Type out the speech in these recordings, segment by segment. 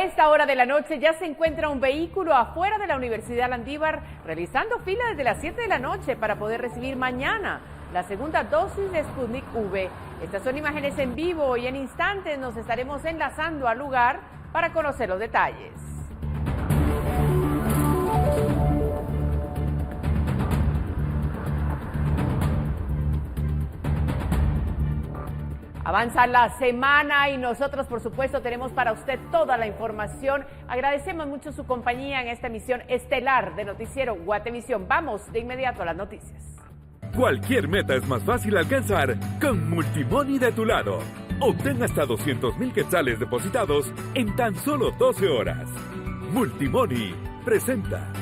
esta hora de la noche ya se encuentra un vehículo afuera de la Universidad Landívar realizando fila desde las 7 de la noche para poder recibir mañana la segunda dosis de Sputnik V. Estas son imágenes en vivo y en instantes nos estaremos enlazando al lugar para conocer los detalles. Avanza la semana y nosotros, por supuesto, tenemos para usted toda la información. Agradecemos mucho su compañía en esta emisión estelar de Noticiero Guatevisión. Vamos de inmediato a las noticias. Cualquier meta es más fácil alcanzar con Multimoney de tu lado. Obtén hasta 200,000 quetzales depositados en tan solo 12 horas. Multimoney presenta.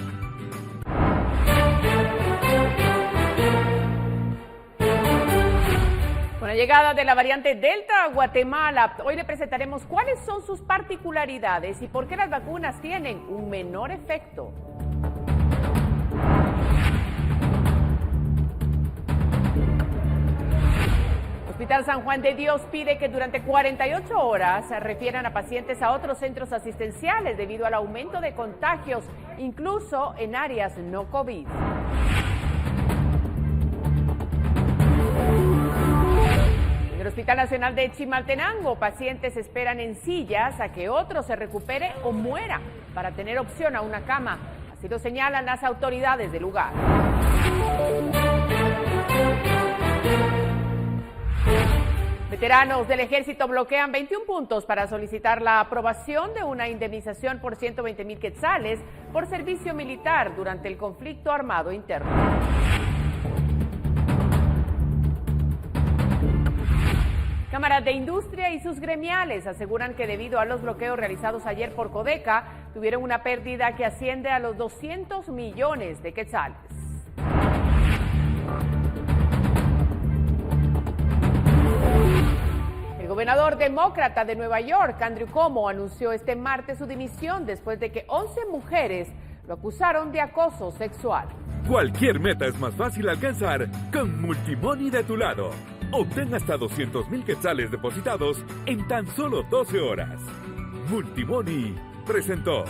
Con la llegada de la variante Delta a Guatemala, hoy le presentaremos cuáles son sus particularidades y por qué las vacunas tienen un menor efecto. Hospital San Juan de Dios pide que durante 48 horas se refieran a pacientes a otros centros asistenciales debido al aumento de contagios, incluso en áreas no COVID. En el Hospital Nacional de Chimaltenango, pacientes esperan en sillas a que otro se recupere o muera para tener opción a una cama. Así lo señalan las autoridades del lugar. Veteranos del Ejército bloquean 21 puntos para solicitar la aprobación de una indemnización por 120,000 quetzales por servicio militar durante el conflicto armado interno. Cámaras de Industria y sus gremiales aseguran que debido a los bloqueos realizados ayer por Codeca, tuvieron una pérdida que asciende a los 200 millones de quetzales. El gobernador demócrata de Nueva York, Andrew Cuomo, anunció este martes su dimisión después de que 11 mujeres lo acusaron de acoso sexual. Cualquier meta es más fácil alcanzar con Multimoney de tu lado. Obtén hasta 200,000 quetzales depositados en tan solo 12 horas. Multimoney presentó.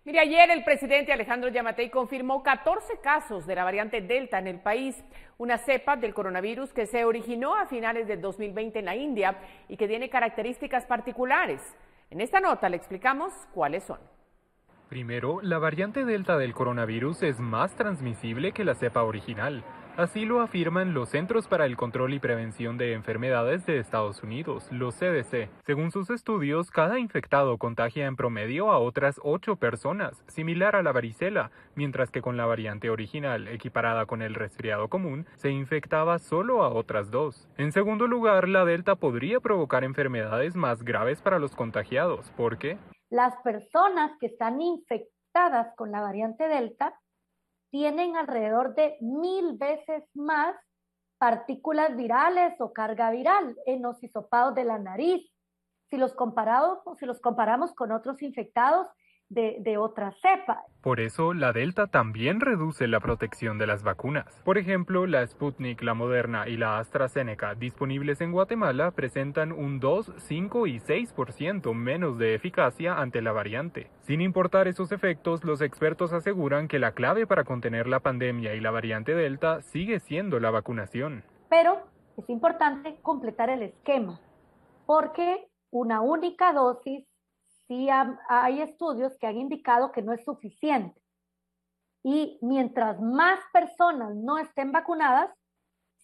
Mire, ayer el presidente Alejandro Yamatei confirmó 14 casos de la variante Delta en el país, una cepa del coronavirus que se originó a finales del 2020 en la India y que tiene características particulares. En esta nota le explicamos cuáles son. Primero, la variante Delta del coronavirus es más transmisible que la cepa original. Así lo afirman los Centros para el Control y Prevención de Enfermedades de Estados Unidos, los CDC. Según sus estudios, cada infectado contagia en promedio a otras 8 personas, similar a la varicela, mientras que con la variante original, equiparada con el resfriado común, se infectaba solo a otras 2. En segundo lugar, la Delta podría provocar enfermedades más graves para los contagiados, porque las personas que están infectadas con la variante Delta tienen alrededor de 1000 veces más partículas virales o carga viral en los hisopados de la nariz, si los comparamos con otros infectados de otra cepa. Por eso, la Delta también reduce la protección de las vacunas. Por ejemplo, la Sputnik, la Moderna y la AstraZeneca disponibles en Guatemala presentan un 2, 5 y 6% menos de eficacia ante la variante. Sin importar esos efectos, los expertos aseguran que la clave para contener la pandemia y la variante Delta sigue siendo la vacunación. Pero es importante completar el esquema, porque una única dosis, sí hay estudios que han indicado que no es suficiente. Y mientras más personas no estén vacunadas,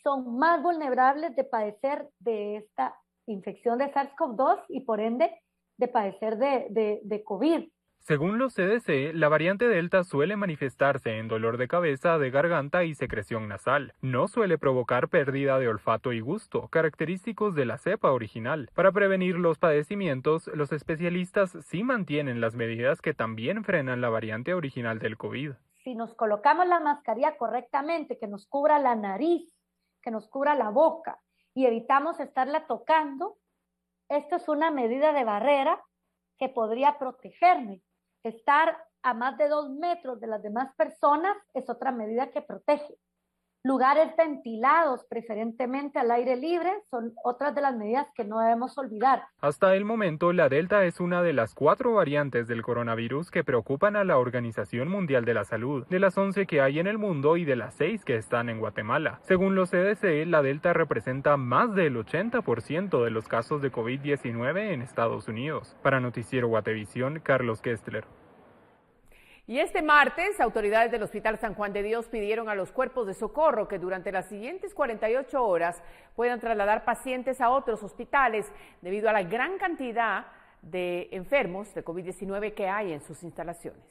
son más vulnerables de padecer de esta infección de SARS-CoV-2 y por ende de padecer de COVID. Según los CDC, la variante Delta suele manifestarse en dolor de cabeza, de garganta y secreción nasal. No suele provocar pérdida de olfato y gusto, característicos de la cepa original. Para prevenir los padecimientos, los especialistas sí mantienen las medidas que también frenan la variante original del COVID. Si nos colocamos la mascarilla correctamente, que nos cubra la nariz, que nos cubra la boca, y evitamos estarla tocando, esto es una medida de barrera que podría protegerme. Estar a más de 2 metros de las demás personas es otra medida que protege. Lugares ventilados, preferentemente al aire libre, son otras de las medidas que no debemos olvidar. Hasta el momento, la Delta es una de las 4 variantes del coronavirus que preocupan a la Organización Mundial de la Salud, de las 11 que hay en el mundo y de las 6 que están en Guatemala. Según los CDC, la Delta representa más del 80% de los casos de COVID-19 en Estados Unidos. Para Noticiero Guatevisión, Carlos Kestler. Y este martes, autoridades del Hospital San Juan de Dios pidieron a los cuerpos de socorro que durante las siguientes 48 horas puedan trasladar pacientes a otros hospitales debido a la gran cantidad de enfermos de COVID-19 que hay en sus instalaciones.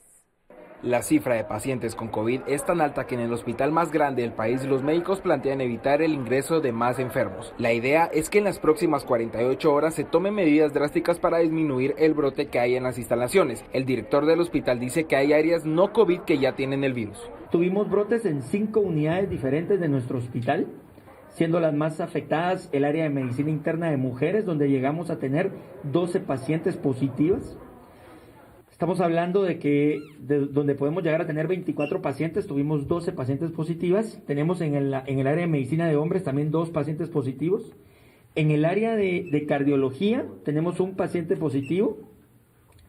La cifra de pacientes con COVID es tan alta que en el hospital más grande del país los médicos plantean evitar el ingreso de más enfermos. La idea es que en las próximas 48 horas se tomen medidas drásticas para disminuir el brote que hay en las instalaciones. El director del hospital dice que hay áreas no COVID que ya tienen el virus. Tuvimos brotes en 5 unidades diferentes de nuestro hospital, siendo las más afectadas el área de medicina interna de mujeres, donde llegamos a tener 12 pacientes positivas. Estamos hablando donde podemos llegar a tener 24 pacientes, tuvimos 12 pacientes positivas. Tenemos en el área de medicina de hombres también 2 pacientes positivos. En el área de cardiología tenemos 1 paciente positivo.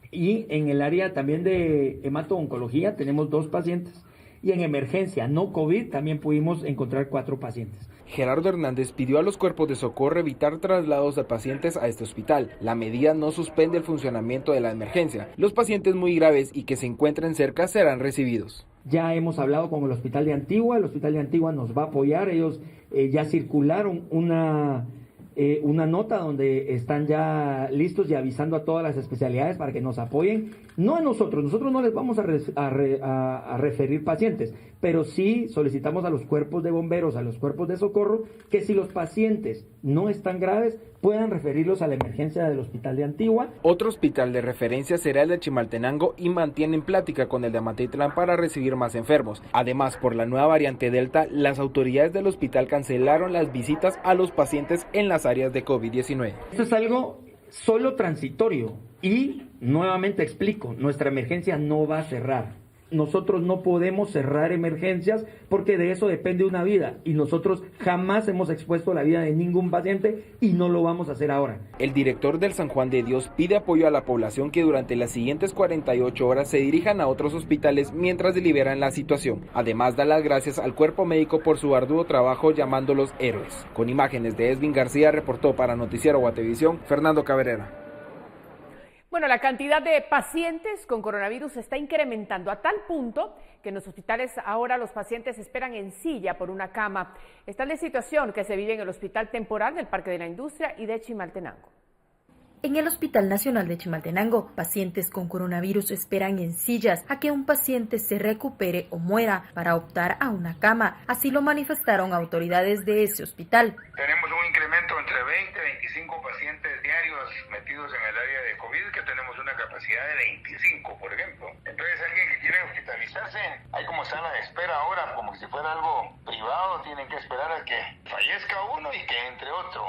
Y en el área también de hemato-oncología tenemos 2 pacientes. Y en emergencia no COVID también pudimos encontrar 4 pacientes. Gerardo Hernández pidió a los cuerpos de socorro evitar traslados de pacientes a este hospital. La medida no suspende el funcionamiento de la emergencia. Los pacientes muy graves y que se encuentren cerca serán recibidos. Ya hemos hablado con el Hospital de Antigua. El Hospital de Antigua nos va a apoyar. Ellos ya circularon una nota donde están ya listos y avisando a todas las especialidades para que nos apoyen. No a nosotros no les vamos a referir pacientes, pero sí solicitamos a los cuerpos de bomberos, a los cuerpos de socorro, que si los pacientes no están graves, puedan referirlos a la emergencia del Hospital de Antigua. Otro hospital de referencia será el de Chimaltenango y mantienen plática con el de Amatitlán para recibir más enfermos. Además, por la nueva variante Delta, las autoridades del hospital cancelaron las visitas a los pacientes en las áreas de COVID-19. Esto es algo solo transitorio y nuevamente explico, nuestra emergencia no va a cerrar. Nosotros no podemos cerrar emergencias porque de eso depende una vida y nosotros jamás hemos expuesto la vida de ningún paciente y no lo vamos a hacer ahora. El director del San Juan de Dios pide apoyo a la población que durante las siguientes 48 horas se dirijan a otros hospitales mientras deliberan la situación. Además, da las gracias al cuerpo médico por su arduo trabajo llamándolos héroes. Con imágenes de Edwin García, reportó para Noticiero Guatevisión, Fernando Cabrera. Bueno, la cantidad de pacientes con coronavirus se está incrementando a tal punto que en los hospitales ahora los pacientes esperan en silla por una cama. Esta es la situación que se vive en el Hospital Temporal del Parque de la Industria y de Chimaltenango. En el Hospital Nacional de Chimaltenango, pacientes con coronavirus esperan en sillas a que un paciente se recupere o muera para optar a una cama. Así lo manifestaron autoridades de ese hospital. Tenemos un incremento entre 20 y 25 pacientes diarios metidos en el área de COVID, que tenemos una capacidad de 25, por ejemplo. Entonces, alguien que quiere hospitalizarse, hay como sala de espera ahora, como si fuera algo privado, tienen que esperar a que fallezca uno y que entre otro.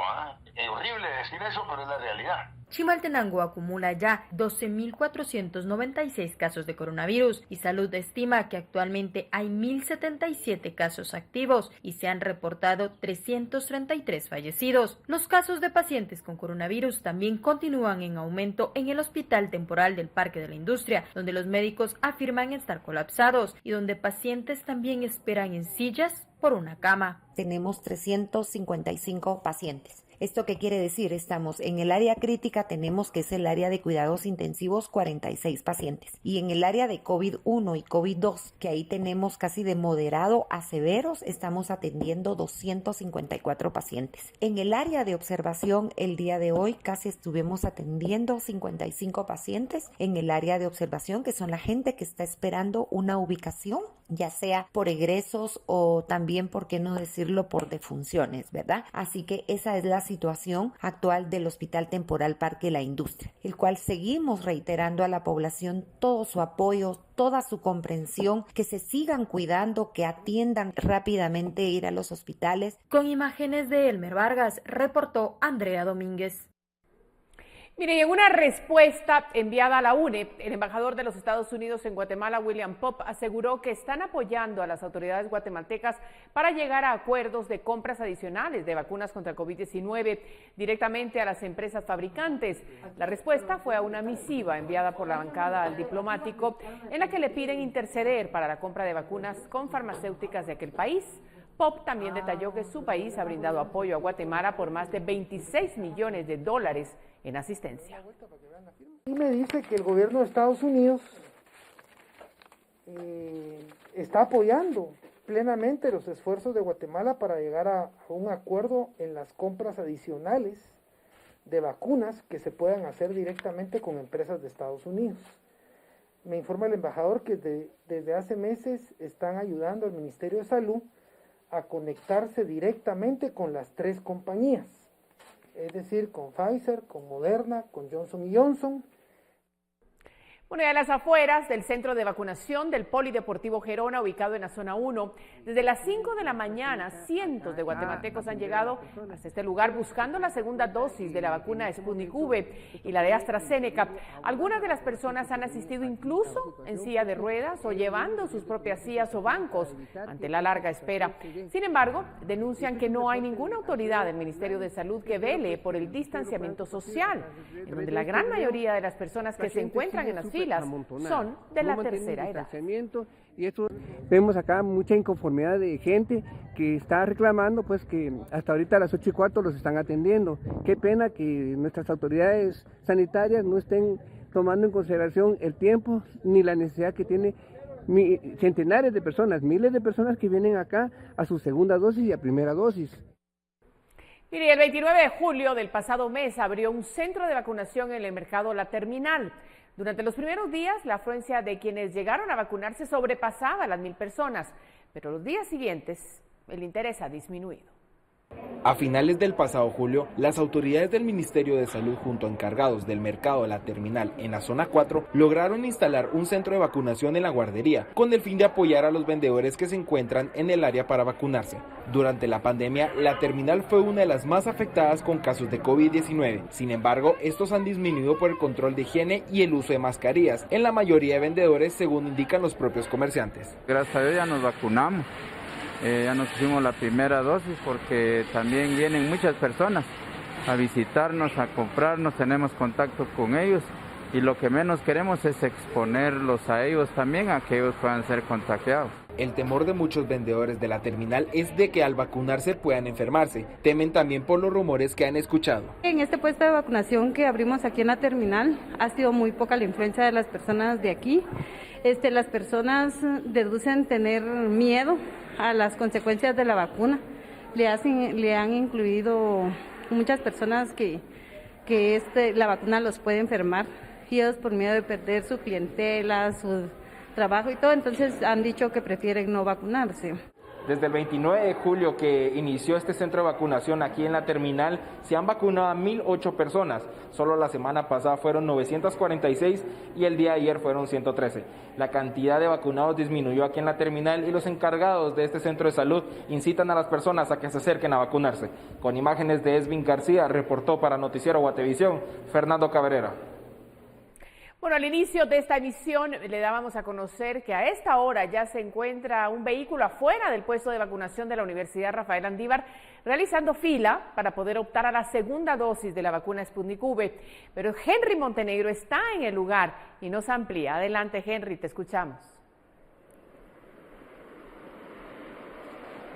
Es horrible decir eso, pero es la realidad. Chimaltenango acumula ya 12.496 casos de coronavirus y Salud estima que actualmente hay 1.077 casos activos y se han reportado 333 fallecidos. Los casos de pacientes con coronavirus también continúan en aumento en el Hospital Temporal del Parque de la Industria, donde los médicos afirman estar colapsados y donde pacientes también esperan en sillas por una cama. Tenemos 355 pacientes. ¿Esto qué quiere decir? Estamos en el área crítica, tenemos que es el área de cuidados intensivos, 46 pacientes. Y en el área de COVID-1 y COVID-2, que ahí tenemos casi de moderado a severos, estamos atendiendo 254 pacientes. En el área de observación, el día de hoy casi estuvimos atendiendo 55 pacientes en el área de observación, que son la gente que está esperando una ubicación, ya sea por egresos o también, por qué no decirlo, por defunciones, ¿verdad? Así que esa es la situación situación actual del Hospital Temporal Parque La Industria, el cual seguimos reiterando a la población todo su apoyo, toda su comprensión, que se sigan cuidando, que atiendan rápidamente ir a los hospitales. Con imágenes de Elmer Vargas, reportó Andrea Domínguez. Mire, y en una respuesta enviada a la UNE, el embajador de los Estados Unidos en Guatemala, William Popp, aseguró que están apoyando a las autoridades guatemaltecas para llegar a acuerdos de compras adicionales de vacunas contra COVID-19 directamente a las empresas fabricantes. La respuesta fue a una misiva enviada por la bancada al diplomático en la que le piden interceder para la compra de vacunas con farmacéuticas de aquel país. Popp también detalló que su país ha brindado apoyo a Guatemala por más de $26 millones en asistencia. Y me dice que el gobierno de Estados Unidos está apoyando plenamente los esfuerzos de Guatemala para llegar a un acuerdo en las compras adicionales de vacunas que se puedan hacer directamente con empresas de Estados Unidos. Me informa el embajador que desde hace meses están ayudando al Ministerio de Salud a conectarse directamente con las 3 compañías, es decir, con Pfizer, con Moderna, con Johnson & Johnson. Bueno, y a las afueras del centro de vacunación del Polideportivo Gerona, ubicado en la zona 1, desde las 5 de la mañana, cientos de guatemaltecos han llegado hasta este lugar buscando la segunda dosis de la vacuna Sputnik V y la de AstraZeneca. Algunas de las personas han asistido incluso en silla de ruedas o llevando sus propias sillas o bancos ante la larga espera. Sin embargo, denuncian que no hay ninguna autoridad del Ministerio de Salud que vele por el distanciamiento social, en donde la gran mayoría de las personas que se encuentran en las filas son de la tercera edad. Y esto vemos acá mucha inconformidad de gente que está reclamando pues que hasta ahorita a las 8:15 los están atendiendo. Qué pena que nuestras autoridades sanitarias no estén tomando en consideración el tiempo ni la necesidad que tiene centenares de personas, miles de personas que vienen acá a su segunda dosis y a primera dosis. Mire, el 29 de julio del pasado mes abrió un centro de vacunación en el mercado La Terminal. Durante los primeros días, la afluencia de quienes llegaron a vacunarse sobrepasaba las 1,000 personas, pero los días siguientes el interés ha disminuido. A finales del pasado julio, las autoridades del Ministerio de Salud junto a encargados del mercado de La Terminal en la zona 4 lograron instalar un centro de vacunación en la guardería con el fin de apoyar a los vendedores que se encuentran en el área para vacunarse. Durante la pandemia, La Terminal fue una de las más afectadas con casos de COVID-19. Sin embargo, estos han disminuido por el control de higiene y el uso de mascarillas en la mayoría de vendedores, según indican los propios comerciantes. Gracias a Dios ya nos vacunamos. Ya nos pusimos la primera dosis porque también vienen muchas personas a visitarnos, a comprarnos, tenemos contacto con ellos y lo que menos queremos es exponerlos a ellos también, a que ellos puedan ser contagiados. El temor de muchos vendedores de La Terminal es de que al vacunarse puedan enfermarse. Temen también por los rumores que han escuchado. En este puesto de vacunación que abrimos aquí en La Terminal ha sido muy poca la influencia de las personas de aquí. Las personas deducen tener miedo a las consecuencias de la vacuna. Le han incluido muchas personas que la vacuna los puede enfermar y ellos por miedo de perder su clientela, su trabajo y todo, entonces han dicho que prefieren no vacunarse. Desde el 29 de julio que inició este centro de vacunación aquí en La Terminal, se han vacunado a 1,008 personas. Solo la semana pasada fueron 946 y el día de ayer fueron 113. La cantidad de vacunados disminuyó aquí en La Terminal y los encargados de este centro de salud incitan a las personas a que se acerquen a vacunarse. Con imágenes de Esvin García, reportó para Noticiero Guatevisión, Fernando Cabrera. Bueno, al inicio de esta emisión le dábamos a conocer que a esta hora ya se encuentra un vehículo afuera del puesto de vacunación de la Universidad Rafael Andívar realizando fila para poder optar a la segunda dosis de la vacuna Sputnik V. Pero Henry Montenegro está en el lugar y nos amplía. Adelante, Henry, te escuchamos.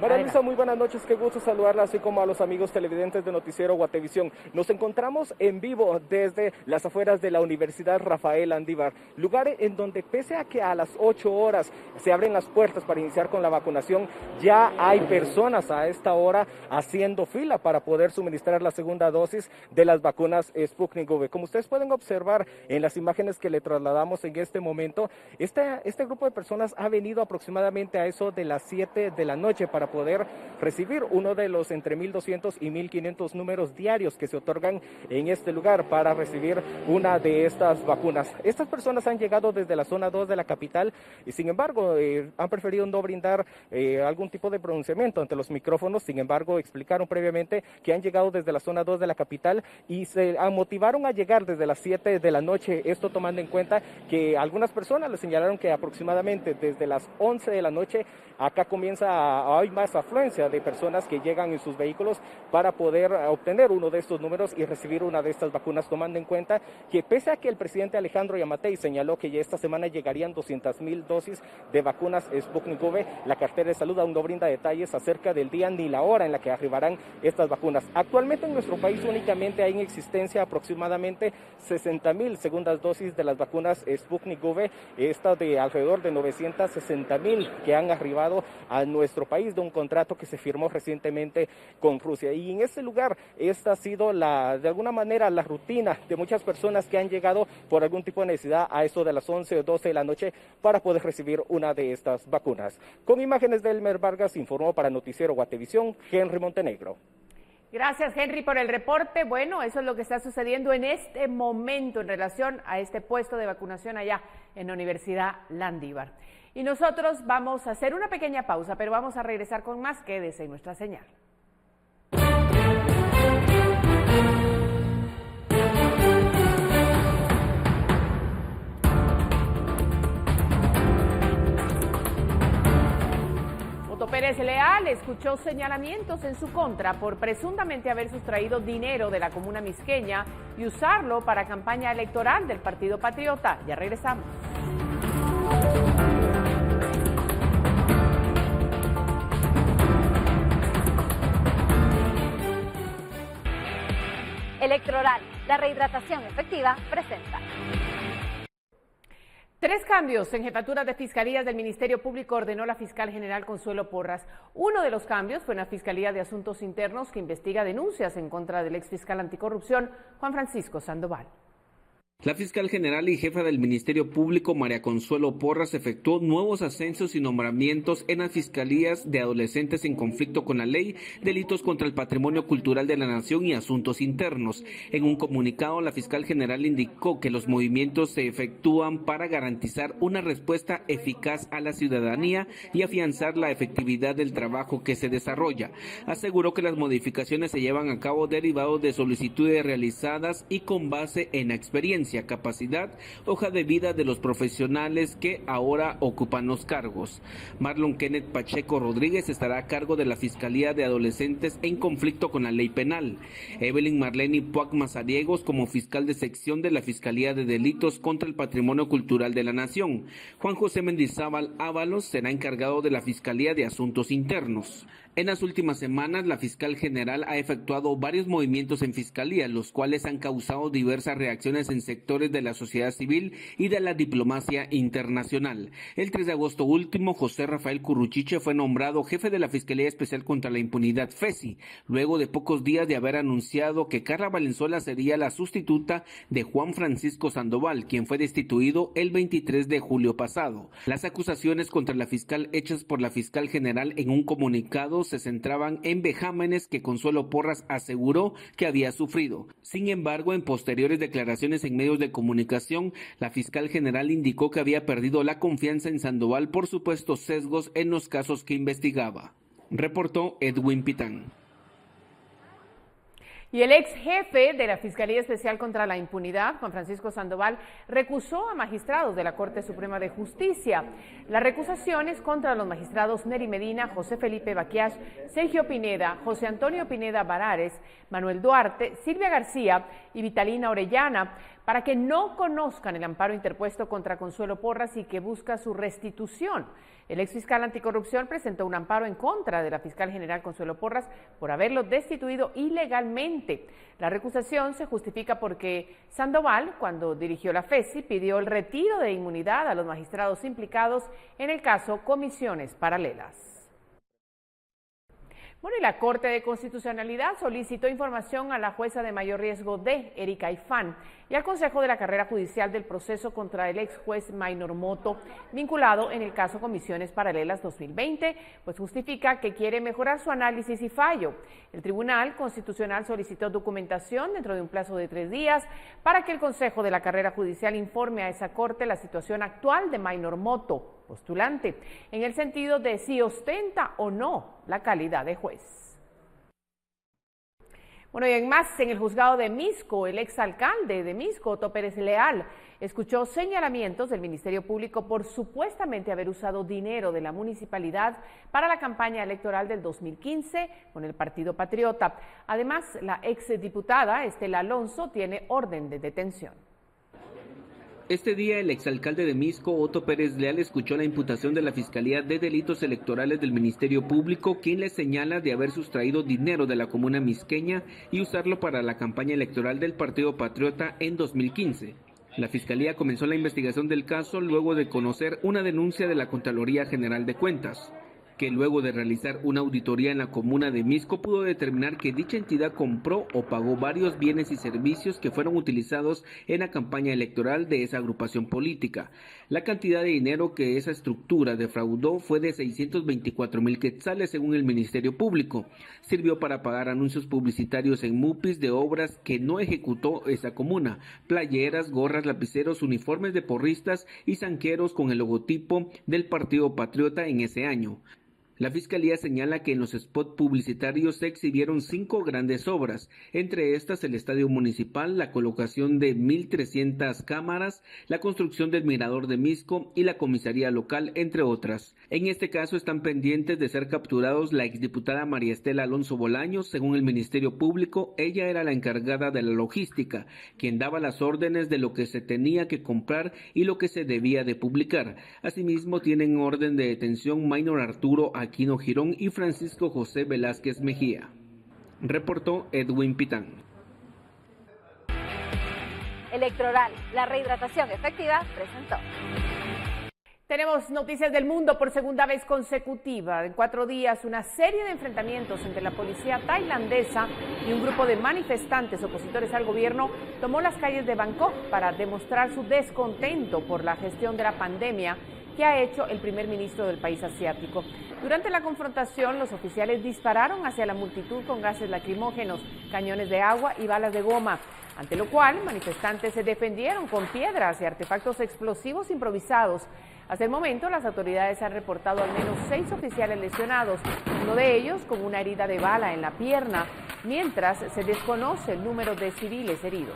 María Luisa, muy buenas noches, qué gusto saludarla, así como a los amigos televidentes de Noticiero Guatevisión. Nos encontramos en vivo desde las afueras de la Universidad Rafael Andívar, lugar en donde pese a que a las 8 horas se abren las puertas para iniciar con la vacunación, ya hay personas a esta hora haciendo fila para poder suministrar la segunda dosis de las vacunas Sputnik V. Como ustedes pueden observar en las imágenes que le trasladamos en este momento, este grupo de personas ha venido aproximadamente a eso de las 7 de la noche para para poder recibir uno de los entre 1.200 y 1.500 números diarios que se otorgan en este lugar para recibir una de estas vacunas. Estas personas han llegado desde la zona 2 de la capital y sin embargo han preferido no brindar algún tipo de pronunciamiento ante los micrófonos. Sin embargo, explicaron previamente que han llegado desde la zona 2 de la capital y se motivaron a llegar desde las 7 de la noche, esto tomando en cuenta que algunas personas les señalaron que aproximadamente desde las 11 de la noche acá hay más afluencia de personas que llegan en sus vehículos para poder obtener uno de estos números y recibir una de estas vacunas, tomando en cuenta que pese a que el presidente Alejandro Yamatei señaló que ya esta semana llegarían 200,000 dosis de vacunas Sputnik V, la cartera de salud aún no brinda detalles acerca del día ni la hora en la que arribarán estas vacunas. Actualmente en nuestro país únicamente hay en existencia aproximadamente 60,000 segundas dosis de las vacunas Sputnik V, esta de alrededor de 960,000 que han arribado a nuestro país de un contrato que se firmó recientemente con Rusia. Y en ese lugar esta ha sido de alguna manera la rutina de muchas personas que han llegado por algún tipo de necesidad a eso de las 11 o 12 de la noche para poder recibir una de estas vacunas. Con imágenes de Elmer Vargas, informó para Noticiero Guatevisión, Henry Montenegro. Gracias, Henry, por el reporte. Bueno, eso es lo que está sucediendo en este momento en relación a este puesto de vacunación allá en la Universidad Landívar. Y nosotros vamos a hacer una pequeña pausa, pero vamos a regresar con más. Quédese en nuestra señal. Otto Pérez Leal escuchó señalamientos en su contra por presuntamente haber sustraído dinero de la comuna misqueña y usarlo para campaña electoral del Partido Patriota. Ya regresamos. Electoral, la rehidratación efectiva, presenta. 3 cambios en jefaturas de fiscalías del Ministerio Público ordenó la fiscal general Consuelo Porras. Uno de los cambios fue en la Fiscalía de Asuntos Internos, que investiga denuncias en contra del exfiscal anticorrupción Juan Francisco Sandoval. La fiscal general y jefa del Ministerio Público, María Consuelo Porras, efectuó nuevos ascensos y nombramientos en las fiscalías de adolescentes en conflicto con la ley, delitos contra el patrimonio cultural de la nación y asuntos internos. En un comunicado, la fiscal general indicó que los movimientos se efectúan para garantizar una respuesta eficaz a la ciudadanía y afianzar la efectividad del trabajo que se desarrolla. Aseguró que las modificaciones se llevan a cabo derivados de solicitudes realizadas y con base en la experiencia, capacidad, hoja de vida de los profesionales que ahora ocupan los cargos. Marlon Kenneth Pacheco Rodríguez estará a cargo de la Fiscalía de Adolescentes en conflicto con la ley penal. Evelyn Marlene Puac Mazariegos como fiscal de sección de la Fiscalía de Delitos contra el Patrimonio Cultural de la Nación. Juan José Mendizábal Ábalos será encargado de la Fiscalía de Asuntos Internos. En las últimas semanas, la fiscal general ha efectuado varios movimientos en fiscalía, los cuales han causado diversas reacciones en sectores de la sociedad civil y de la diplomacia internacional. El 3 de agosto último, José Rafael Curruchiche fue nombrado jefe de la Fiscalía Especial contra la Impunidad, FESI, luego de pocos días de haber anunciado que Carla Valenzuela sería la sustituta de Juan Francisco Sandoval, quien fue destituido el 23 de julio pasado. Las acusaciones contra la fiscal hechas por la fiscal general en un comunicado se centraban en vejámenes que Consuelo Porras aseguró que había sufrido. Sin embargo, en posteriores declaraciones en medios de comunicación, la fiscal general indicó que había perdido la confianza en Sandoval por supuestos sesgos en los casos que investigaba. Reportó Edwin Pitán. Y el ex jefe de la Fiscalía Especial contra la Impunidad, Juan Francisco Sandoval, recusó a magistrados de la Corte Suprema de Justicia. Las recusaciones contra los magistrados Neri Medina, José Felipe Baquiach, Sergio Pineda, José Antonio Pineda Barares, Manuel Duarte, Silvia García y Vitalina Orellana, para que no conozcan el amparo interpuesto contra Consuelo Porras y que busca su restitución. El exfiscal anticorrupción presentó un amparo en contra de la fiscal general Consuelo Porras por haberlo destituido ilegalmente. La recusación se justifica porque Sandoval, cuando dirigió la FESI, pidió el retiro de inmunidad a los magistrados implicados en el caso Comisiones Paralelas. Bueno, y la Corte de Constitucionalidad solicitó información a la jueza de mayor riesgo D, Erika Ifán, y al Consejo de la Carrera Judicial del proceso contra el ex juez Maynor Moto, vinculado en el caso Comisiones Paralelas 2020, pues justifica que quiere mejorar su análisis y fallo. El Tribunal Constitucional solicitó documentación dentro de un plazo de 3 días para que el Consejo de la Carrera Judicial informe a esa Corte la situación actual de Maynor Moto, postulante, en el sentido de si ostenta o no la calidad de juez. Bueno, y en más, en el juzgado de Misco, el exalcalde de Misco, Otto Pérez Leal, escuchó señalamientos del Ministerio Público por supuestamente haber usado dinero de la municipalidad para la campaña electoral del 2015 con el Partido Patriota. Además, la exdiputada Estela Alonso tiene orden de detención. Este día, el exalcalde de Misco, Otto Pérez Leal, escuchó la imputación de la Fiscalía de Delitos Electorales del Ministerio Público, quien le señala de haber sustraído dinero de la comuna misqueña y usarlo para la campaña electoral del Partido Patriota en 2015. La Fiscalía comenzó la investigación del caso luego de conocer una denuncia de la Contraloría General de Cuentas, que luego de realizar una auditoría en la comuna de Misco pudo determinar que dicha entidad compró o pagó varios bienes y servicios que fueron utilizados en la campaña electoral de esa agrupación política. La cantidad de dinero que esa estructura defraudó fue de 624,000 quetzales según el Ministerio Público. Sirvió para pagar anuncios publicitarios en MUPIs de obras que no ejecutó esa comuna, playeras, gorras, lapiceros, uniformes de porristas y zanqueros con el logotipo del Partido Patriota en ese año. La Fiscalía señala que en los spots publicitarios se exhibieron 5 grandes obras, entre estas el Estadio Municipal, la colocación de 1,300 cámaras, la construcción del Mirador de Misco y la comisaría local, entre otras. En este caso están pendientes de ser capturados la exdiputada María Estela Alonso Bolaños. Según el Ministerio Público, ella era la encargada de la logística, quien daba las órdenes de lo que se tenía que comprar y lo que se debía de publicar. Asimismo, tienen orden de detención Maynor Arturo Aquino Girón y Francisco José Velázquez Mejía. Reportó Edwin Pitán. Electoral, la rehidratación efectiva, presentó. Tenemos noticias del mundo por segunda vez consecutiva. En 4 días, una serie de enfrentamientos entre la policía tailandesa y un grupo de manifestantes opositores al gobierno tomó las calles de Bangkok para demostrar su descontento por la gestión de la pandemia que ha hecho el primer ministro del país asiático. Durante la confrontación, los oficiales dispararon hacia la multitud con gases lacrimógenos, cañones de agua y balas de goma, ante lo cual manifestantes se defendieron con piedras y artefactos explosivos improvisados. Hasta el momento, las autoridades han reportado al menos 6 oficiales lesionados, uno de ellos con una herida de bala en la pierna, mientras se desconoce el número de civiles heridos.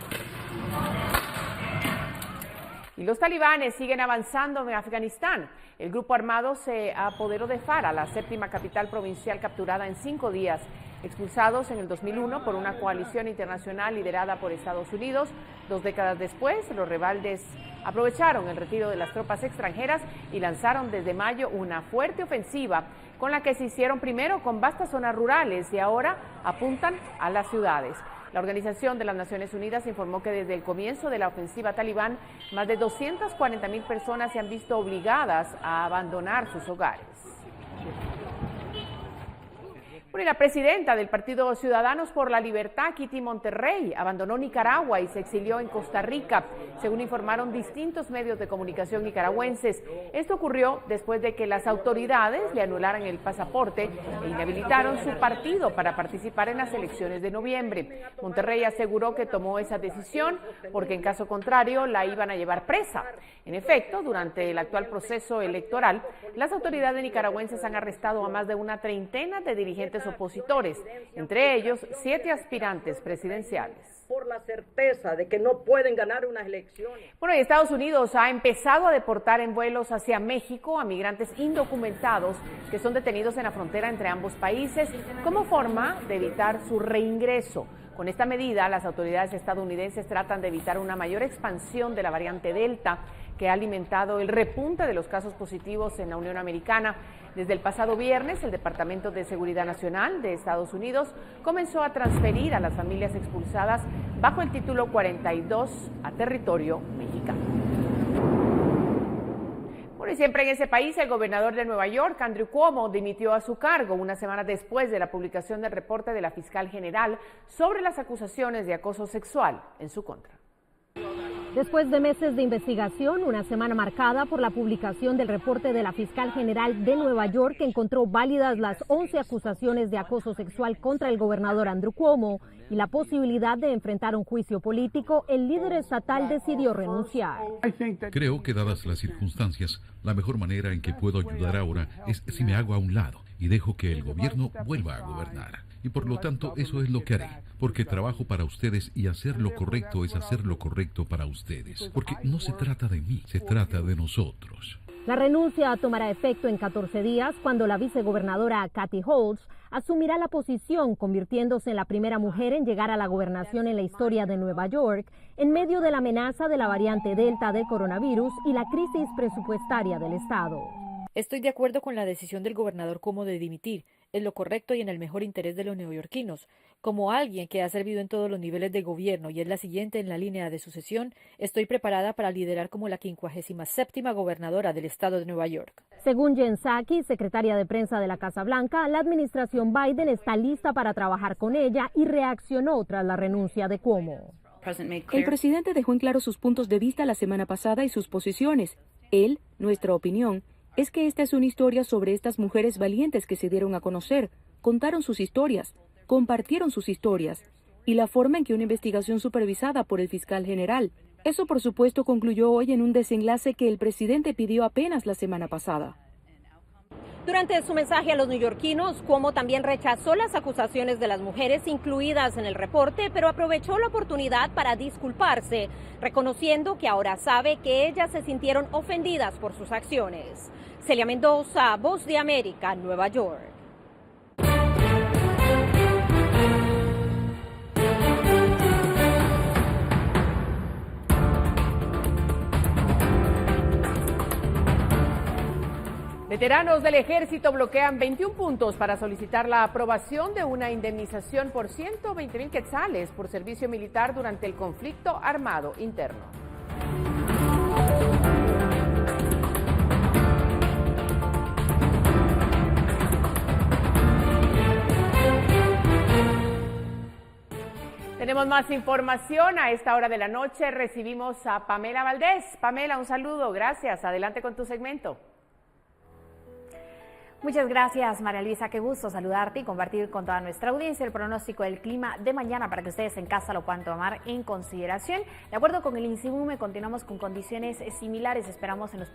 Y los talibanes siguen avanzando en Afganistán. El grupo armado se apoderó de Farah, la 7ª capital provincial capturada en 5 días. Expulsados en el 2001 por una coalición internacional liderada por Estados Unidos, 2 décadas después, los rebeldes aprovecharon el retiro de las tropas extranjeras y lanzaron desde mayo una fuerte ofensiva con la que se hicieron primero con vastas zonas rurales y ahora apuntan a las ciudades. La Organización de las Naciones Unidas informó que desde el comienzo de la ofensiva talibán, más de 240,000 personas se han visto obligadas a abandonar sus hogares. Bueno, y la presidenta del Partido Ciudadanos por la Libertad, Kitty Monterrey, abandonó Nicaragua y se exilió en Costa Rica, según informaron distintos medios de comunicación nicaragüenses. Esto ocurrió después de que las autoridades le anularan el pasaporte e inhabilitaron su partido para participar en las elecciones de noviembre. Monterrey aseguró que tomó esa decisión porque en caso contrario la iban a llevar presa. En efecto, durante el actual proceso electoral, las autoridades nicaragüenses han arrestado a más de una treintena de dirigentes opositores, entre ellos 7 aspirantes presidenciales. Por la certeza de que no pueden ganar unas elecciones. Bueno, y Estados Unidos ha empezado a deportar en vuelos hacia México a migrantes indocumentados que son detenidos en la frontera entre ambos países como forma de evitar su reingreso. Con esta medida, las autoridades estadounidenses tratan de evitar una mayor expansión de la variante Delta, que ha alimentado el repunte de los casos positivos en la Unión Americana. Desde el pasado viernes, el Departamento de Seguridad Nacional de Estados Unidos comenzó a transferir a las familias expulsadas bajo el título 42 a territorio mexicano. Bueno, y siempre en ese país, el gobernador de Nueva York, Andrew Cuomo, dimitió a su cargo una semana después de la publicación del reporte de la fiscal general sobre las acusaciones de acoso sexual en su contra. Después de meses de investigación, una semana marcada por la publicación del reporte de la fiscal general de Nueva York, que encontró válidas las 11 acusaciones de acoso sexual contra el gobernador Andrew Cuomo y la posibilidad de enfrentar un juicio político, el líder estatal decidió renunciar. Creo que dadas las circunstancias, la mejor manera en que puedo ayudar ahora es si me hago a un lado y dejo que el gobierno vuelva a gobernar. Y por lo tanto, eso es lo que haré, porque trabajo para ustedes y hacer lo correcto es hacer lo correcto para ustedes, porque no se trata de mí, se trata de nosotros. La renuncia tomará efecto en 14 días cuando la vicegobernadora Kathy Hochul asumirá la posición, convirtiéndose en la primera mujer en llegar a la gobernación en la historia de Nueva York, en medio de la amenaza de la variante Delta del coronavirus y la crisis presupuestaria del estado. Estoy de acuerdo con la decisión del gobernador Cuomo de dimitir. Es lo correcto y en el mejor interés de los neoyorquinos. Como alguien que ha servido en todos los niveles de gobierno y es la siguiente en la línea de sucesión, estoy preparada para liderar como la 57ª gobernadora del estado de Nueva York. Según Jen Psaki, secretaria de prensa de la Casa Blanca, la administración Biden está lista para trabajar con ella y reaccionó tras la renuncia de Cuomo. El presidente dejó en claro sus puntos de vista la semana pasada y sus posiciones. Él, nuestra opinión, es que esta es una historia sobre estas mujeres valientes que se dieron a conocer, contaron sus historias, compartieron sus historias, y la forma en que una investigación supervisada por el fiscal general. Eso, por supuesto, concluyó hoy en un desenlace que el presidente pidió apenas la semana pasada. Durante su mensaje a los neoyorquinos, Cuomo también rechazó las acusaciones de las mujeres incluidas en el reporte, pero aprovechó la oportunidad para disculparse, reconociendo que ahora sabe que ellas se sintieron ofendidas por sus acciones. Celia Mendoza, Voz de América, Nueva York. Veteranos del ejército bloquean 21 puntos para solicitar la aprobación de una indemnización por 120,000 quetzales por servicio militar durante el conflicto armado interno. Tenemos más información. A esta hora de la noche recibimos a Pamela Valdés. Pamela, un saludo. Gracias. Adelante con tu segmento. Muchas gracias, María Luisa. Qué gusto saludarte y compartir con toda nuestra audiencia el pronóstico del clima de mañana para que ustedes en casa lo puedan tomar en consideración. De acuerdo con el INSIMUME, continuamos con condiciones similares. Esperamos en las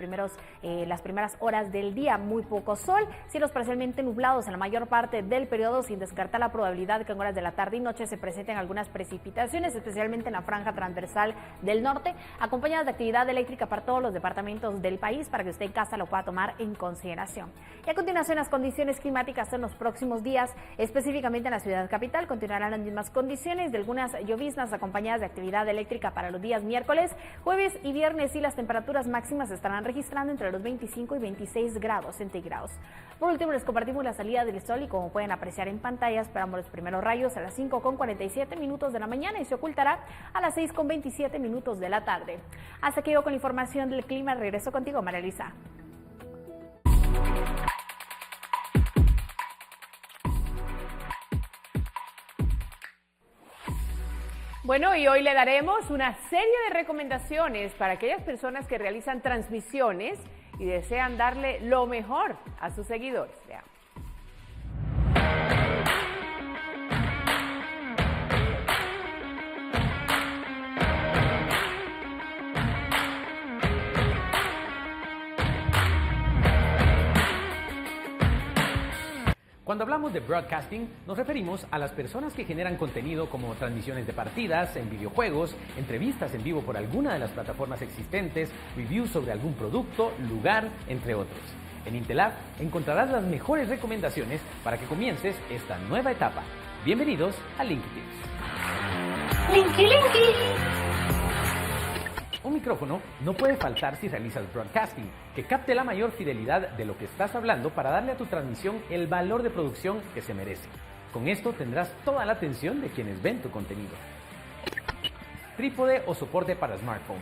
primeras horas del día muy poco sol, cielos parcialmente nublados en la mayor parte del periodo, sin descartar la probabilidad de que en horas de la tarde y noche se presenten algunas precipitaciones, especialmente en la franja transversal del norte, acompañadas de actividad eléctrica para todos los departamentos del país para que usted en casa lo pueda tomar en consideración. Y a continuación, las condiciones climáticas en los próximos días, específicamente en la ciudad capital, continuarán las mismas condiciones de algunas lloviznas acompañadas de actividad eléctrica para los días miércoles, jueves y viernes, y las temperaturas máximas se estarán registrando entre los 25 y 26 grados centígrados. Por último, les compartimos la salida del sol y como pueden apreciar en pantalla, esperamos los primeros rayos a las 5:47 de la mañana y se ocultará a las 6:27 de la tarde. Hasta aquí yo con la información del clima. Regreso contigo, María Luisa. Bueno, y hoy le daremos una serie de recomendaciones para aquellas personas que realizan transmisiones y desean darle lo mejor a sus seguidores. Veamos. Cuando hablamos de broadcasting, nos referimos a las personas que generan contenido como transmisiones de partidas, en videojuegos, entrevistas en vivo por alguna de las plataformas existentes, reviews sobre algún producto, lugar, entre otros. En Intelab encontrarás las mejores recomendaciones para que comiences esta nueva etapa. Bienvenidos a LinkedIn. Un micrófono no puede faltar si realizas broadcasting, que capte la mayor fidelidad de lo que estás hablando para darle a tu transmisión el valor de producción que se merece. Con esto tendrás toda la atención de quienes ven tu contenido. Trípode o soporte para smartphone.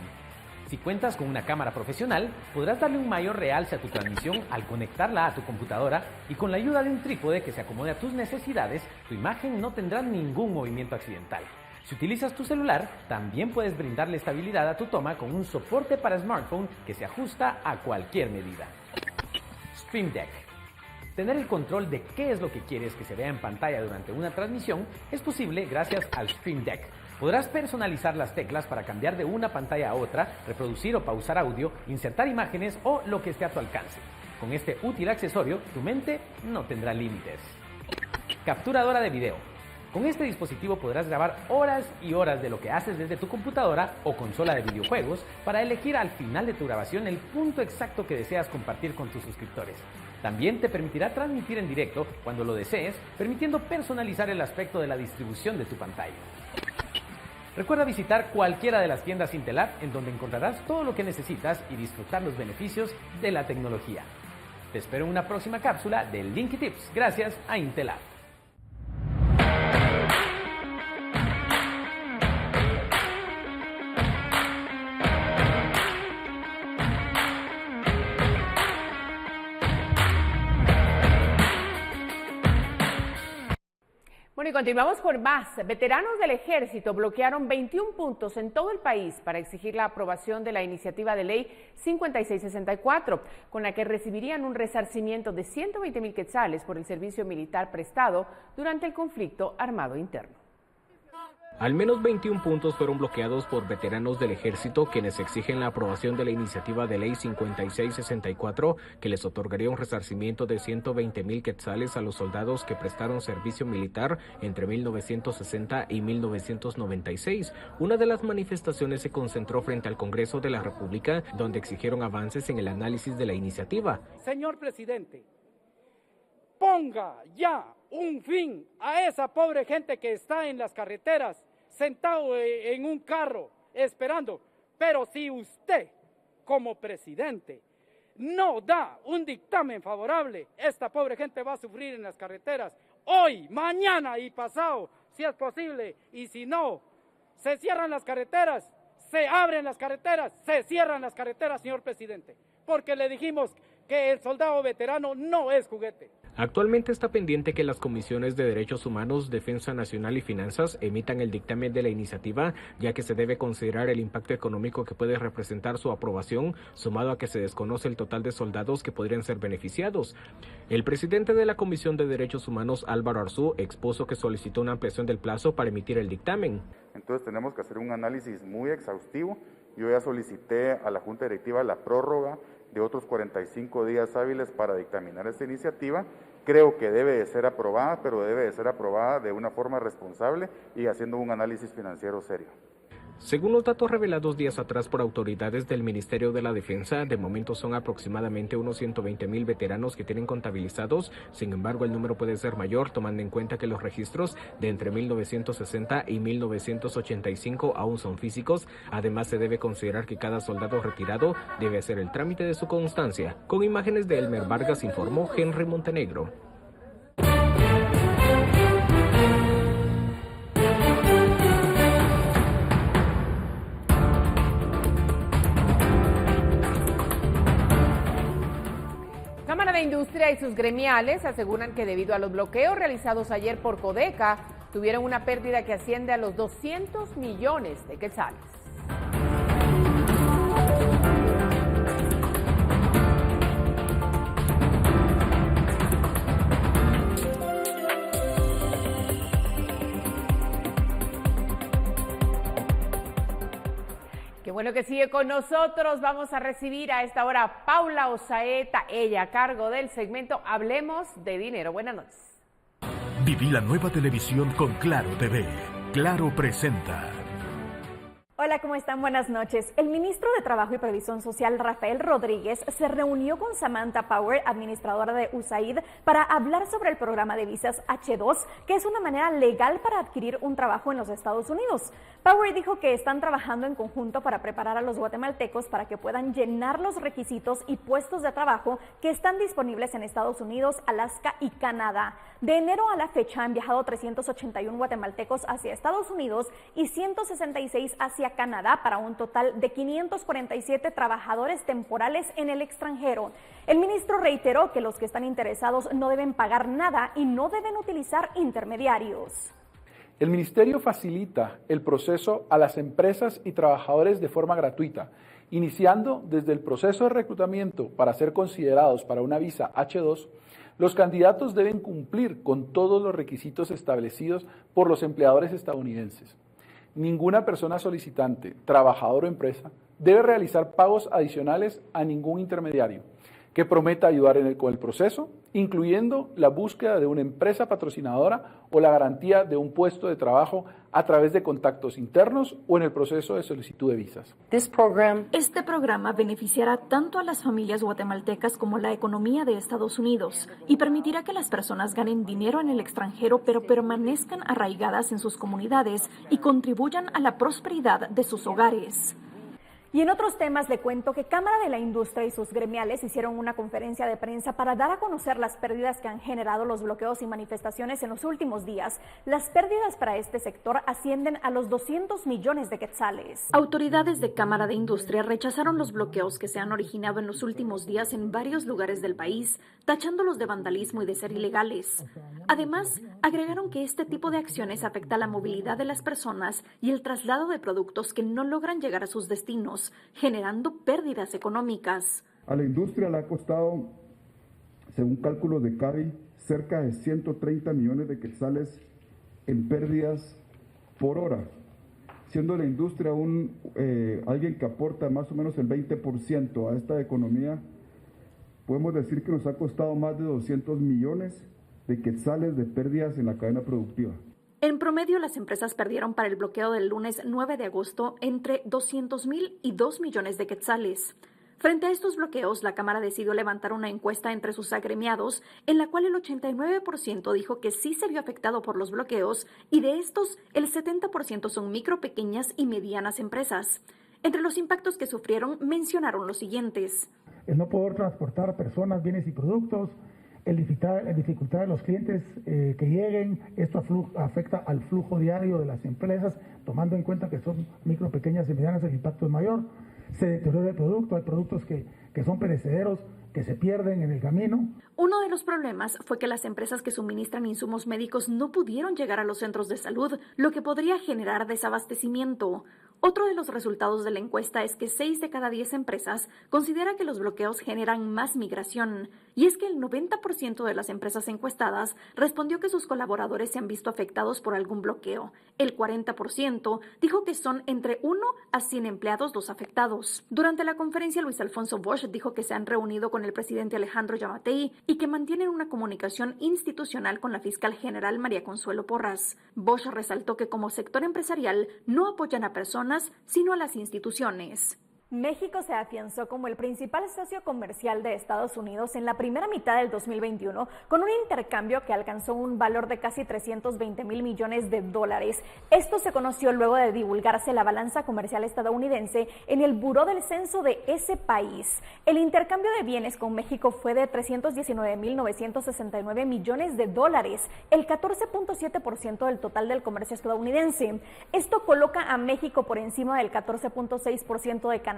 Si cuentas con una cámara profesional, podrás darle un mayor realce a tu transmisión al conectarla a tu computadora y con la ayuda de un trípode que se acomode a tus necesidades, tu imagen no tendrá ningún movimiento accidental. Si utilizas tu celular, también puedes brindarle estabilidad a tu toma con un soporte para smartphone que se ajusta a cualquier medida. Stream Deck. Tener el control de qué es lo que quieres que se vea en pantalla durante una transmisión es posible gracias al Stream Deck. Podrás personalizar las teclas para cambiar de una pantalla a otra, reproducir o pausar audio, insertar imágenes o lo que esté a tu alcance. Con este útil accesorio, tu mente no tendrá límites. Capturadora de video. Con este dispositivo podrás grabar horas y horas de lo que haces desde tu computadora o consola de videojuegos para elegir al final de tu grabación el punto exacto que deseas compartir con tus suscriptores. También te permitirá transmitir en directo cuando lo desees, permitiendo personalizar el aspecto de la distribución de tu pantalla. Recuerda visitar cualquiera de las tiendas Intelab en donde encontrarás todo lo que necesitas y disfrutar los beneficios de la tecnología. Te espero en una próxima cápsula de Linky Tips, gracias a Intelab. Bueno, y continuamos con más. Veteranos del Ejército bloquearon 21 puntos en todo el país para exigir la aprobación de la iniciativa de ley 5664, con la que recibirían un resarcimiento de 120,000 quetzales por el servicio militar prestado durante el conflicto armado interno. Al menos 21 puntos fueron bloqueados por veteranos del Ejército, quienes exigen la aprobación de la iniciativa de ley 5664, que les otorgaría un resarcimiento de 120,000 quetzales a los soldados que prestaron servicio militar entre 1960 y 1996. Una de las manifestaciones se concentró frente al Congreso de la República, donde exigieron avances en el análisis de la iniciativa. Señor presidente, ponga ya un fin a esa pobre gente que está en las carreteras, sentado en un carro, esperando. Pero si usted, como presidente, no da un dictamen favorable, esta pobre gente va a sufrir en las carreteras, hoy, mañana y pasado, si es posible. Y si no, se cierran las carreteras, se abren las carreteras, se cierran las carreteras, señor presidente. Porque le dijimos que el soldado veterano no es juguete. Actualmente está pendiente que las comisiones de Derechos Humanos, Defensa Nacional y Finanzas emitan el dictamen de la iniciativa, ya que se debe considerar el impacto económico que puede representar su aprobación, sumado a que se desconoce el total de soldados que podrían ser beneficiados. El presidente de la Comisión de Derechos Humanos, Álvaro Arzú, expuso que solicitó una ampliación del plazo para emitir el dictamen. Entonces tenemos que hacer un análisis muy exhaustivo. Yo ya solicité a la Junta Directiva la prórroga de otros 45 días hábiles para dictaminar esta iniciativa. Creo que debe de ser aprobada, pero debe de ser aprobada de una forma responsable y haciendo un análisis financiero serio. Según los datos revelados días atrás por autoridades del Ministerio de la Defensa, de momento son aproximadamente unos 120,000 veteranos que tienen contabilizados. Sin embargo, el número puede ser mayor, tomando en cuenta que los registros de entre 1960 y 1985 aún son físicos. Además, se debe considerar que cada soldado retirado debe hacer el trámite de su constancia. Con imágenes de Elmer Vargas, informó Henry Montenegro. Cámara de Industria y sus gremiales aseguran que debido a los bloqueos realizados ayer por Codeca, tuvieron una pérdida que asciende a los 200 millones de quetzales. Qué bueno que sigue con nosotros. Vamos a recibir a esta hora a Paula Osaeta, ella a cargo del segmento Hablemos de Dinero. Buenas noches. Viví la nueva televisión con Claro TV. Claro presenta. Hola, ¿cómo están? Buenas noches. El ministro de Trabajo y Previsión Social, Rafael Rodríguez, se reunió con Samantha Power, administradora de USAID, para hablar sobre el programa de visas H2, que es una manera legal para adquirir un trabajo en los Estados Unidos. Power dijo que están trabajando en conjunto para preparar a los guatemaltecos para que puedan llenar los requisitos y puestos de trabajo que están disponibles en Estados Unidos, Alaska y Canadá. De enero a la fecha han viajado 381 guatemaltecos hacia Estados Unidos y 166 hacia hacia Canadá para un total de 547 trabajadores temporales en el extranjero. El ministro reiteró que los que están interesados no deben pagar nada y no deben utilizar intermediarios. El ministerio facilita el proceso a las empresas y trabajadores de forma gratuita, iniciando desde el proceso de reclutamiento para ser considerados para una visa H2. Los candidatos deben cumplir con todos los requisitos establecidos por los empleadores estadounidenses. Ninguna persona solicitante, trabajador o empresa debe realizar pagos adicionales a ningún intermediario que prometa ayudar con el proceso, incluyendo la búsqueda de una empresa patrocinadora o la garantía de un puesto de trabajo a través de contactos internos o en el proceso de solicitud de visas. Este programa beneficiará tanto a las familias guatemaltecas como la economía de Estados Unidos y permitirá que las personas ganen dinero en el extranjero pero permanezcan arraigadas en sus comunidades y contribuyan a la prosperidad de sus hogares. Y en otros temas le cuento que Cámara de la Industria y sus gremiales hicieron una conferencia de prensa para dar a conocer las pérdidas que han generado los bloqueos y manifestaciones en los últimos días. Las pérdidas para este sector ascienden a los 200 millones de quetzales. Autoridades de Cámara de Industria rechazaron los bloqueos que se han originado en los últimos días en varios lugares del país, tachándolos de vandalismo y de ser ilegales. Además, agregaron que este tipo de acciones afecta la movilidad de las personas y el traslado de productos que no logran llegar a sus destinos, generando pérdidas económicas. A la industria le ha costado, según cálculos de CABI, cerca de 130 millones de quetzales en pérdidas por hora, siendo la industria alguien que aporta más o menos el 20% a esta economía. Podemos decir que nos ha costado más de 200 millones de quetzales de pérdidas en la cadena productiva. En promedio, las empresas perdieron para el bloqueo del lunes 9 de agosto entre 200,000 y 2 millones de quetzales. Frente a estos bloqueos, la Cámara decidió levantar una encuesta entre sus agremiados, en la cual el 89% dijo que sí se vio afectado por los bloqueos, y de estos, el 70% son micro, pequeñas y medianas empresas. Entre los impactos que sufrieron, mencionaron los siguientes: el no poder transportar personas, bienes y productos, el dificultad de los clientes que lleguen. Esto afecta al flujo diario de las empresas, tomando en cuenta que son micro, pequeñas y medianas, el impacto es mayor. Se deteriora el producto, hay productos que son perecederos, que se pierden en el camino. Uno de los problemas fue que las empresas que suministran insumos médicos no pudieron llegar a los centros de salud, lo que podría generar desabastecimiento. Otro de los resultados de la encuesta es que 6 de cada 10 empresas considera que los bloqueos generan más migración. Y es que el 90% de las empresas encuestadas respondió que sus colaboradores se han visto afectados por algún bloqueo. El 40% dijo que son entre 1 a 100 empleados los afectados. Durante la conferencia, Luis Alfonso Bosch dijo que se han reunido con el presidente Alejandro Yamatei y que mantienen una comunicación institucional con la fiscal general María Consuelo Porras. Bosch resaltó que como sector empresarial no apoyan a personas, sino a las instituciones. México se afianzó como el principal socio comercial de Estados Unidos en la primera mitad del 2021, con un intercambio que alcanzó un valor de casi 320,000 millones de dólares. Esto se conoció luego de divulgarse la balanza comercial estadounidense en el Buró del Censo de ese país. El intercambio de bienes con México fue de 319,969 millones de dólares, el 14.7% del total del comercio estadounidense. Esto coloca a México por encima del 14.6% de Canadá,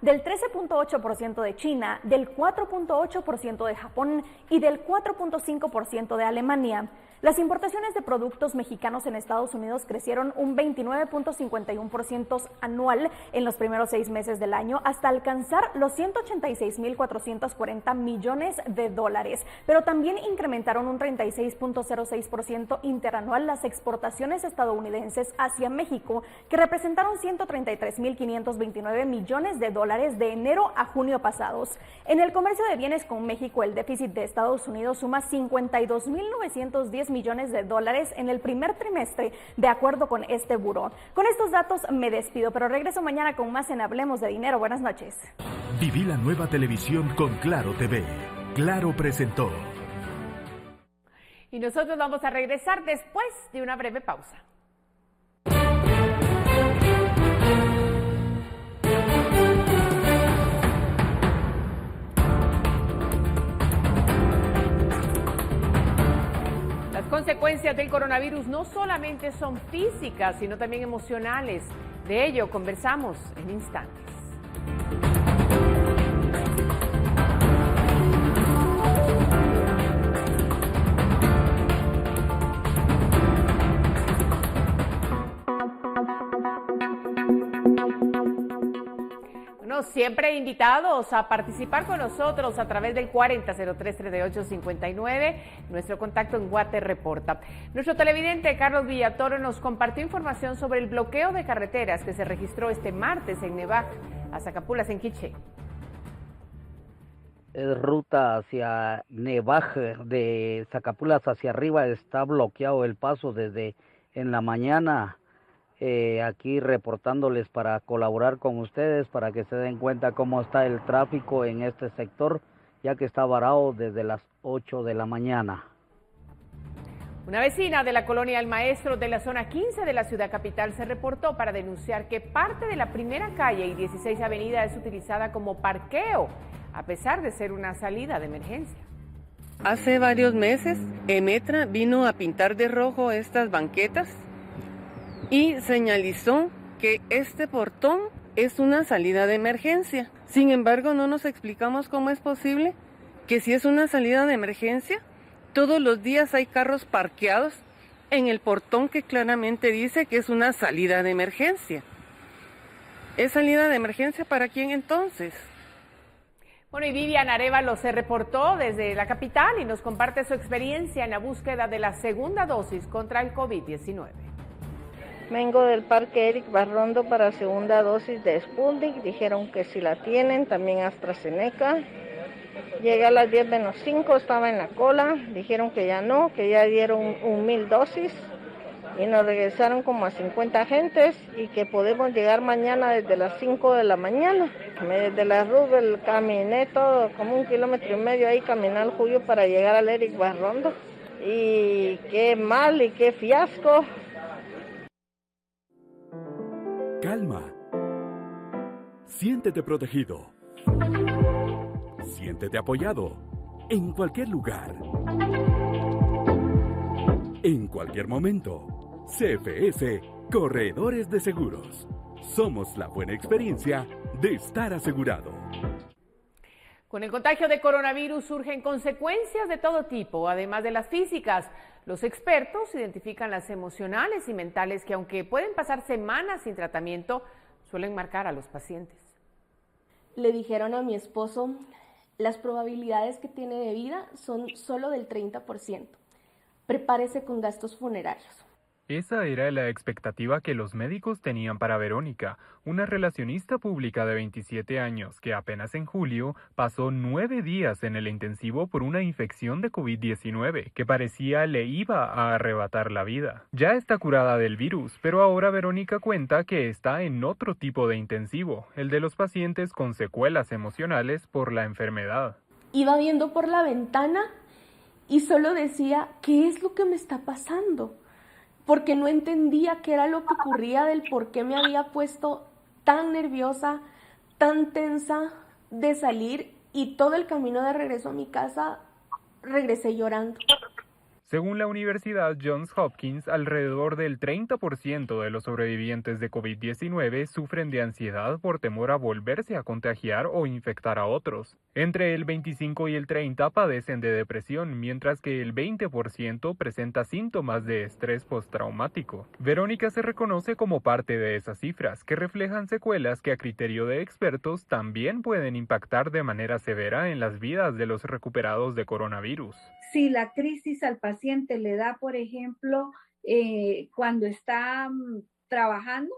del 13.8% de China, del 4.8% de Japón y del 4.5% de Alemania. Las importaciones de productos mexicanos en Estados Unidos crecieron un 29.51% anual en los primeros 6 meses del año, hasta alcanzar los 186,440 millones de dólares. Pero también incrementaron un 36.06% interanual las exportaciones estadounidenses hacia México, que representaron 133,529 millones de dólares de enero a junio pasados. En el comercio de bienes con México, el déficit de Estados Unidos suma 52,910 millones de dólares en el primer trimestre, de acuerdo con este buró. Con estos datos me despido, pero regreso mañana con más en Hablemos de Dinero. Buenas noches. Viví la nueva televisión con Claro TV. Claro presentó. Y nosotros vamos a regresar después de una breve pausa. Las consecuencias del coronavirus no solamente son físicas, sino también emocionales. De ello conversamos en instantes. Siempre invitados a participar con nosotros a través del 4003-3859, nuestro contacto en Guate Reporta. Nuestro televidente Carlos Villatoro nos compartió información sobre el bloqueo de carreteras que se registró este martes en Nevac a Zacapulas, en Quiché. Ruta hacia Nevac de Zacapulas hacia arriba está bloqueado el paso desde en la mañana. Aquí reportándoles para colaborar con ustedes para que se den cuenta cómo está el tráfico en este sector, ya que está varado desde las 8 de la mañana. Una vecina de la colonia El Maestro de la zona 15 de la ciudad capital se reportó para denunciar que parte de la primera calle y 16 avenida es utilizada como parqueo, a pesar de ser una salida de emergencia. Hace varios meses, Emetra vino a pintar de rojo estas banquetas y señalizó que este portón es una salida de emergencia. Sin embargo, no nos explicamos cómo es posible que si es una salida de emergencia, todos los días hay carros parqueados en el portón que claramente dice que es una salida de emergencia. ¿Es salida de emergencia para quién entonces? Bueno, y Vivian Arevalo se reportó desde la capital y nos comparte su experiencia en la búsqueda de la segunda dosis contra el COVID-19. Vengo del Parque Eric Barrondo para segunda dosis de Sputnik, dijeron que si la tienen, también AstraZeneca. Llegué a las 10:05, estaba en la cola, dijeron que ya no, que ya dieron 1,000 dosis y nos regresaron como a 50 agentes y que podemos llegar mañana desde las 5 de la mañana. Desde la Rubel caminé todo, como 1,5 kilómetros ahí, caminé al Julio para llegar al Eric Barrondo. Y qué mal y qué fiasco. Calma. Siéntete protegido. Siéntete apoyado. En cualquier lugar. En cualquier momento. CFS, Corredores de Seguros. Somos la buena experiencia de estar asegurado. Con el contagio de coronavirus surgen consecuencias de todo tipo, además de las físicas. Los expertos identifican las emocionales y mentales que, aunque pueden pasar semanas sin tratamiento, suelen marcar a los pacientes. Le dijeron a mi esposo, las probabilidades que tiene de vida son solo del 30%. Prepárese con gastos funerarios. Esa era la expectativa que los médicos tenían para Verónica, una relacionista pública de 27 años que apenas en julio pasó 9 días en el intensivo por una infección de COVID-19 que parecía le iba a arrebatar la vida. Ya está curada del virus, pero ahora Verónica cuenta que está en otro tipo de intensivo, el de los pacientes con secuelas emocionales por la enfermedad. Iba viendo por la ventana y solo decía, ¿qué es lo que me está pasando? Porque no entendía qué era lo que ocurría, del por qué me había puesto tan nerviosa, tan tensa de salir, y todo el camino de regreso a mi casa regresé llorando. Según la Universidad Johns Hopkins, alrededor del 30% de los sobrevivientes de COVID-19 sufren de ansiedad por temor a volverse a contagiar o infectar a otros. Entre el 25 y el 30 padecen de depresión, mientras que el 20% presenta síntomas de estrés postraumático. Verónica se reconoce como parte de esas cifras, que reflejan secuelas que a criterio de expertos también pueden impactar de manera severa en las vidas de los recuperados de coronavirus. Si la crisis al paciente le da, por ejemplo, cuando está trabajando,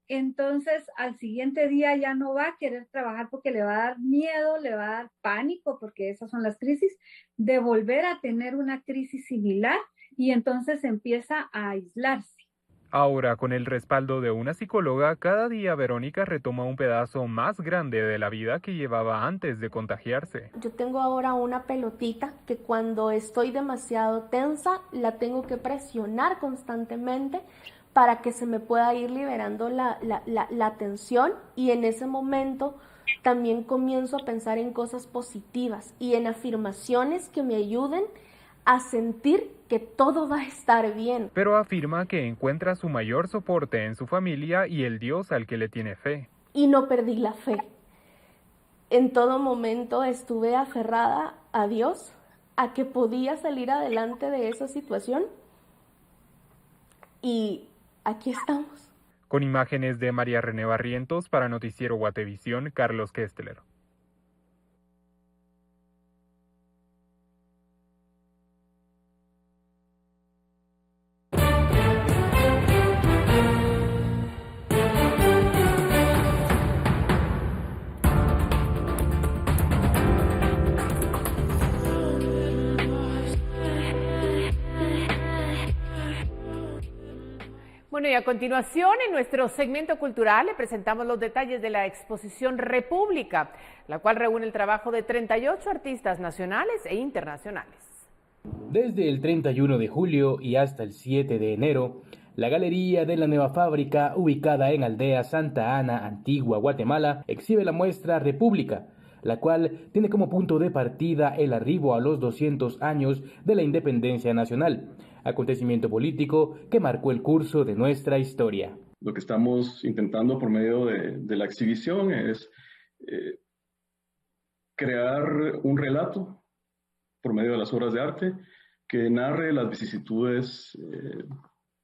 entonces al siguiente día ya no va a querer trabajar porque le va a dar miedo, le va a dar pánico, porque esas son las crisis, de volver a tener una crisis similar, y entonces empieza a aislarse. Ahora, con el respaldo de una psicóloga, cada día Verónica retoma un pedazo más grande de la vida que llevaba antes de contagiarse. Yo tengo ahora una pelotita que cuando estoy demasiado tensa la tengo que presionar constantemente para que se me pueda ir liberando la tensión, y en ese momento también comienzo a pensar en cosas positivas y en afirmaciones que me ayuden a sentir que todo va a estar bien. Pero afirma que encuentra su mayor soporte en su familia y el Dios al que le tiene fe. Y no perdí la fe. En todo momento estuve aferrada a Dios, a que podía salir adelante de esa situación. Y aquí estamos. Con imágenes de María René Barrientos para Noticiero Guatevisión, Carlos Kestler. Bueno, y a continuación, en nuestro segmento cultural, le presentamos los detalles de la exposición República, la cual reúne el trabajo de 38 artistas nacionales e internacionales. Desde el 31 de julio y hasta el 7 de enero, la Galería de la Nueva Fábrica, ubicada en Aldea Santa Ana, Antigua, Guatemala, exhibe la muestra República, la cual tiene como punto de partida el arribo a los 200 años de la independencia nacional, acontecimiento político que marcó el curso de nuestra historia. Lo que estamos intentando por medio de la exhibición es crear un relato por medio de las obras de arte que narre las vicisitudes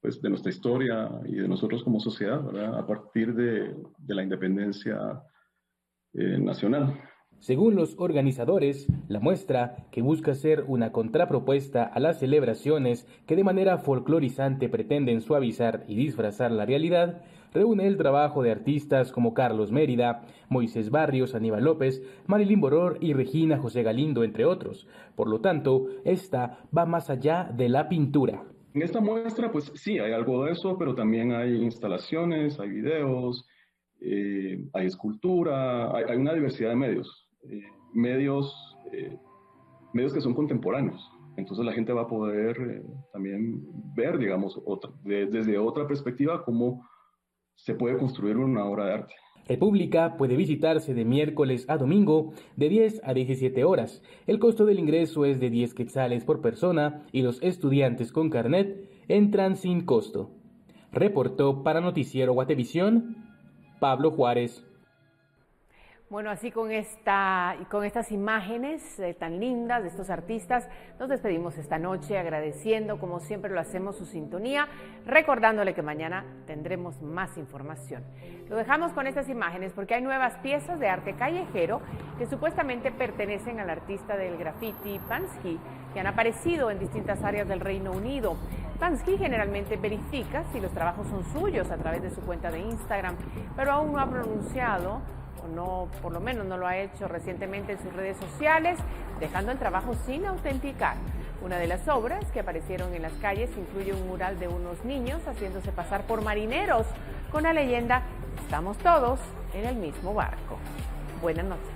pues, de nuestra historia y de nosotros como sociedad, ¿verdad? A partir de la independencia nacional. Según los organizadores, la muestra, que busca ser una contrapropuesta a las celebraciones que de manera folclorizante pretenden suavizar y disfrazar la realidad, reúne el trabajo de artistas como Carlos Mérida, Moisés Barrios, Aníbal López, Marilyn Boror y Regina José Galindo, entre otros. Por lo tanto, esta va más allá de la pintura. En esta muestra, pues sí, hay algo de eso, pero también hay instalaciones, hay videos, hay escultura, hay una diversidad de medios. Medios que son contemporáneos. Entonces la gente va a poder también ver, digamos, desde otra perspectiva cómo se puede construir una obra de arte. República puede visitarse de miércoles a domingo de 10 a 17 horas. El costo del ingreso es de 10 quetzales por persona y los estudiantes con carnet entran sin costo. Reportó para Noticiero Guatevisión, Pablo Juárez. Bueno, así con estas imágenes tan lindas de estos artistas, nos despedimos esta noche agradeciendo, como siempre lo hacemos, su sintonía, recordándole que mañana tendremos más información. Lo dejamos con estas imágenes porque hay nuevas piezas de arte callejero que supuestamente pertenecen al artista del graffiti Pansky, que han aparecido en distintas áreas del Reino Unido. Pansky generalmente verifica si los trabajos son suyos a través de su cuenta de Instagram, pero aún no ha pronunciado, o no, por lo menos no lo ha hecho recientemente en sus redes sociales, dejando el trabajo sin autenticar. Una de las obras que aparecieron en las calles incluye un mural de unos niños haciéndose pasar por marineros con la leyenda "Estamos todos en el mismo barco". Buenas noches.